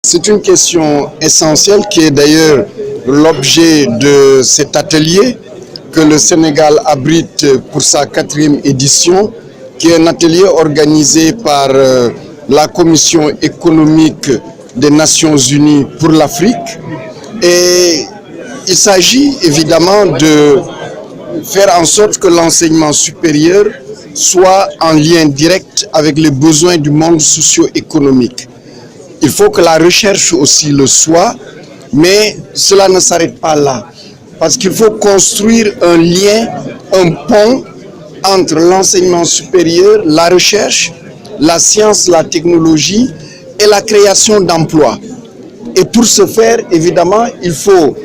C'est une question essentielle qui est d'ailleurs l'objet de cet atelier que le Sénégal abrite pour sa 4e édition, qui est un atelier organisé par la Commission économique des Nations Unies pour l'Afrique. Et il s'agit évidemment de faire en sorte que l'enseignement supérieur soit en lien direct avec les besoins du monde socio-économique. Il faut que la recherche aussi le soit, mais cela ne s'arrête pas là. Parce qu'il faut construire un lien, un pont entre l'enseignement supérieur, la recherche, la science, la technologie et la création d'emplois. Et pour ce faire, évidemment, il faut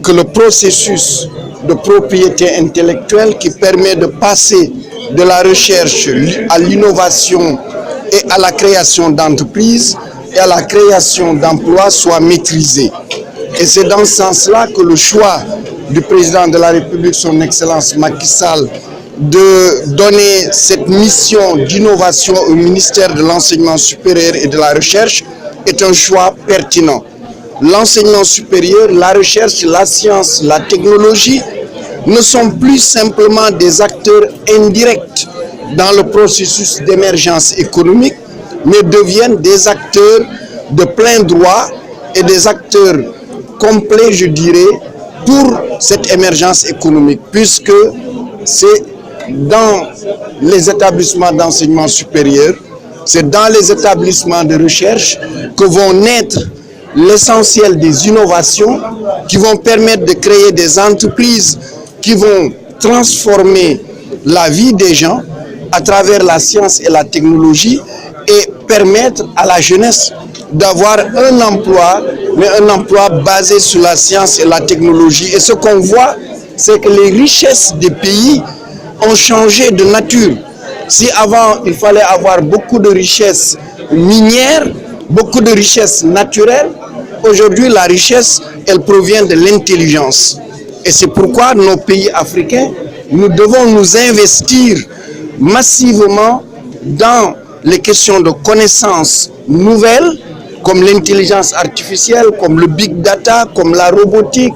que le processus de propriété intellectuelle qui permet de passer de la recherche à l'innovation et à la création d'entreprises et à la création d'emplois soit maîtrisé. Et c'est dans ce sens-là que le choix du président de la République, son Excellence Macky Sall, de donner cette mission d'innovation au ministère de l'Enseignement supérieur et de la Recherche est un choix pertinent. L'enseignement supérieur, la recherche, la science, la technologie ne sont plus simplement des acteurs indirects dans le processus d'émergence économique, mais deviennent des acteurs de plein droit et des acteurs complets, je dirais, pour cette émergence économique, puisque c'est dans les établissements d'enseignement supérieur, c'est dans les établissements de recherche que vont naître l'essentiel des innovations qui vont permettre de créer des entreprises qui vont transformer la vie des gens à travers la science et la technologie et permettre à la jeunesse d'avoir un emploi, mais un emploi basé sur la science et la technologie. Et ce qu'on voit, c'est que les richesses des pays ont changé de nature. Si avant, il fallait avoir beaucoup de richesses minières, beaucoup de richesses naturelles, aujourd'hui, la richesse, elle provient de l'intelligence. Et c'est pourquoi nos pays africains, nous devons nous investir massivement dans les questions de connaissances nouvelles, comme l'intelligence artificielle, comme le big data, comme la robotique,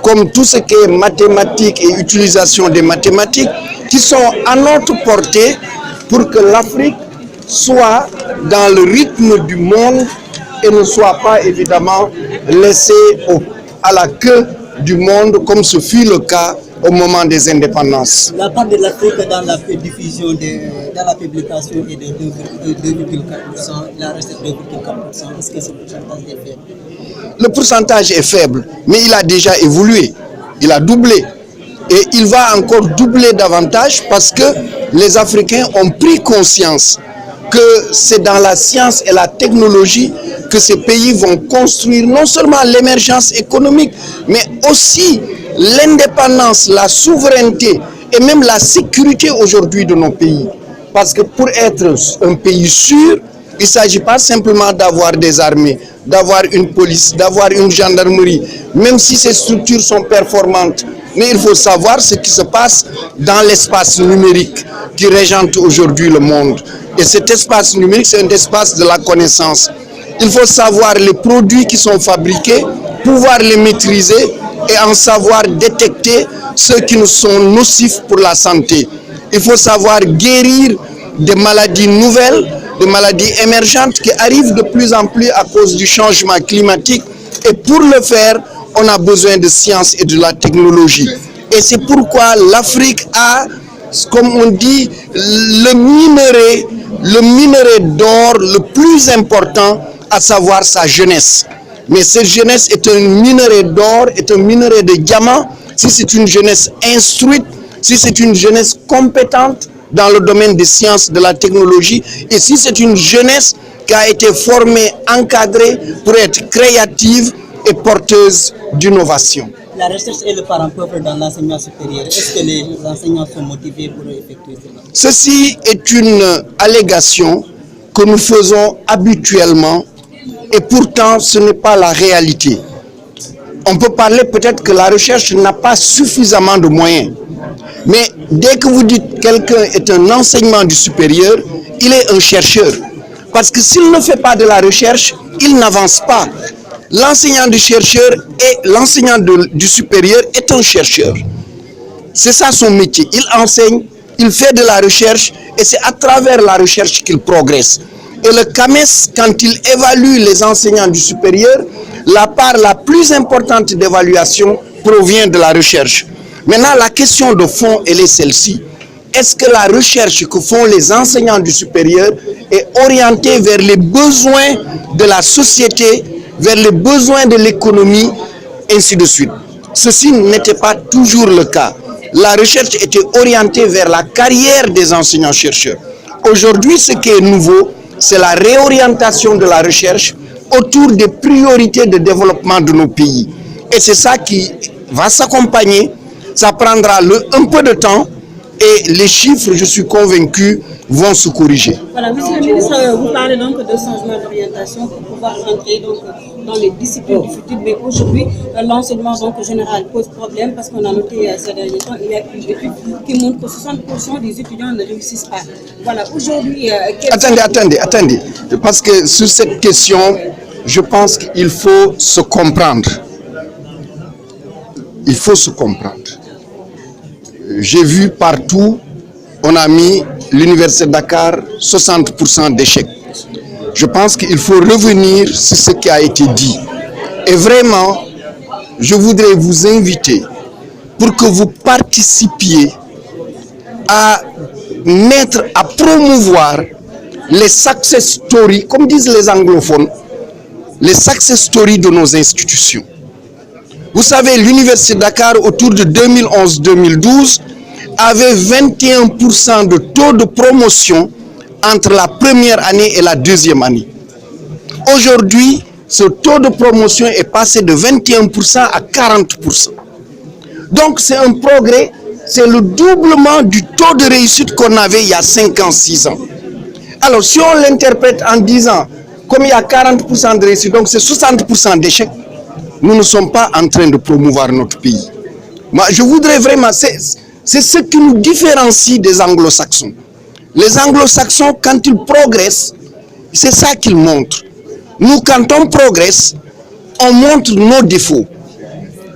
comme tout ce qui est mathématiques et utilisation des mathématiques, qui sont à notre portée pour que l'Afrique soit dans le rythme du monde et ne soit pas évidemment laissée à la queue du monde, comme ce fut le cas au moment des indépendances. La part de l'Afrique dans la diffusion, dans la publication est de 2,4%, la reste de 2,4%. Est-ce que ce pourcentage est faible? Le pourcentage est faible, mais il a déjà évolué, il a doublé. Et il va encore doubler davantage parce que les Africains ont pris conscience que c'est dans la science et la technologie que ces pays vont construire non seulement l'émergence économique, mais aussi l'indépendance, la souveraineté et même la sécurité aujourd'hui de nos pays. Parce que pour être un pays sûr, il ne s'agit pas simplement d'avoir des armées, d'avoir une police, d'avoir une gendarmerie, même si ces structures sont performantes. Mais il faut savoir ce qui se passe dans l'espace numérique qui régente aujourd'hui le monde. Et cet espace numérique, c'est un espace de la connaissance. Il faut savoir les produits qui sont fabriqués, pouvoir les maîtriser et en savoir détecter ceux qui nous sont nocifs pour la santé. Il faut savoir guérir des maladies nouvelles, des maladies émergentes qui arrivent de plus en plus à cause du changement climatique. Et pour le faire, on a besoin de science et de la technologie. Et c'est pourquoi l'Afrique a, comme on dit, le minerai d'or le plus important, à savoir sa jeunesse. Mais cette jeunesse est un minerai d'or, est un minerai de diamant, si c'est une jeunesse instruite, si c'est une jeunesse compétente dans le domaine des sciences, de la technologie, et si c'est une jeunesse qui a été formée, encadrée pour être créative et porteuse d'innovation. La recherche est le parent pauvre dans l'enseignement supérieur. Est-ce que les enseignants sont motivés pour effectuer cela? Ceci est une allégation que nous faisons habituellement et pourtant ce n'est pas la réalité. On peut parler peut-être que la recherche n'a pas suffisamment de moyens. Mais dès que vous dites que quelqu'un est un enseignement du supérieur, il est un chercheur. Parce que s'il ne fait pas de la recherche, il n'avance pas. L'enseignant du chercheur et l'enseignant du supérieur est un chercheur. C'est ça son métier. Il enseigne, il fait de la recherche et c'est à travers la recherche qu'il progresse. Et le CAMES, quand il évalue les enseignants du supérieur, la part la plus importante d'évaluation provient de la recherche. Maintenant, la question de fond, elle est celle-ci. Est-ce que la recherche que font les enseignants du supérieur est orientée vers les besoins de la société, vers les besoins de l'économie, ainsi de suite? Ceci n'était pas toujours le cas. La recherche était orientée vers la carrière des enseignants-chercheurs. Aujourd'hui, ce qui est nouveau, c'est la réorientation de la recherche autour des priorités de développement de nos pays. Et c'est ça qui va s'accompagner. Ça prendra un peu de temps et les chiffres, je suis convaincu, vont se corriger. Voilà, monsieur le ministre, vous parlez donc de changement d'orientation pour pouvoir rentrer donc dans les disciplines du futur, mais aujourd'hui, l'enseignement général pose problème parce qu'on a noté ces derniers temps, il y a une étude qui montre que 60% des étudiants ne réussissent pas. Voilà, aujourd'hui... Attendez, parce que sur cette question, je pense qu'il faut se comprendre. Il faut se comprendre. J'ai vu partout, on a mis l'Université de Dakar 60% d'échecs. Je pense qu'il faut revenir sur ce qui a été dit. Et vraiment, je voudrais vous inviter pour que vous participiez à mettre, à promouvoir les success stories, comme disent les anglophones, les success stories de nos institutions. Vous savez, l'Université de Dakar, autour de 2011-2012, avait 21% de taux de promotion entre la première année et la deuxième année. Aujourd'hui, ce taux de promotion est passé de 21% à 40%. Donc c'est un progrès, c'est le doublement du taux de réussite qu'on avait il y a 5 ans, 6 ans. Alors si on l'interprète en disant, comme il y a 40% de réussite, donc c'est 60% d'échecs, nous ne sommes pas en train de promouvoir notre pays. Moi, je voudrais vraiment, c'est ce qui nous différencie des anglo-saxons. Les anglo-saxons, quand ils progressent, c'est ça qu'ils montrent. Nous, quand on progresse, on montre nos défauts.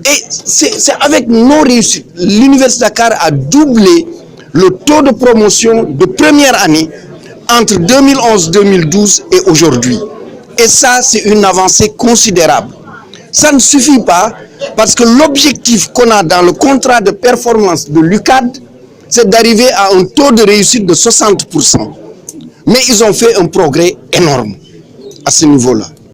Et c'est avec nos réussites. L'Université de Dakar a doublé le taux de promotion de première année entre 2011-2012 et aujourd'hui. Et ça, c'est une avancée considérable. Ça ne suffit pas parce que l'objectif qu'on a dans le contrat de performance de l'UCAD, c'est d'arriver à un taux de réussite de 60%. Mais ils ont fait un progrès énorme à ce niveau-là.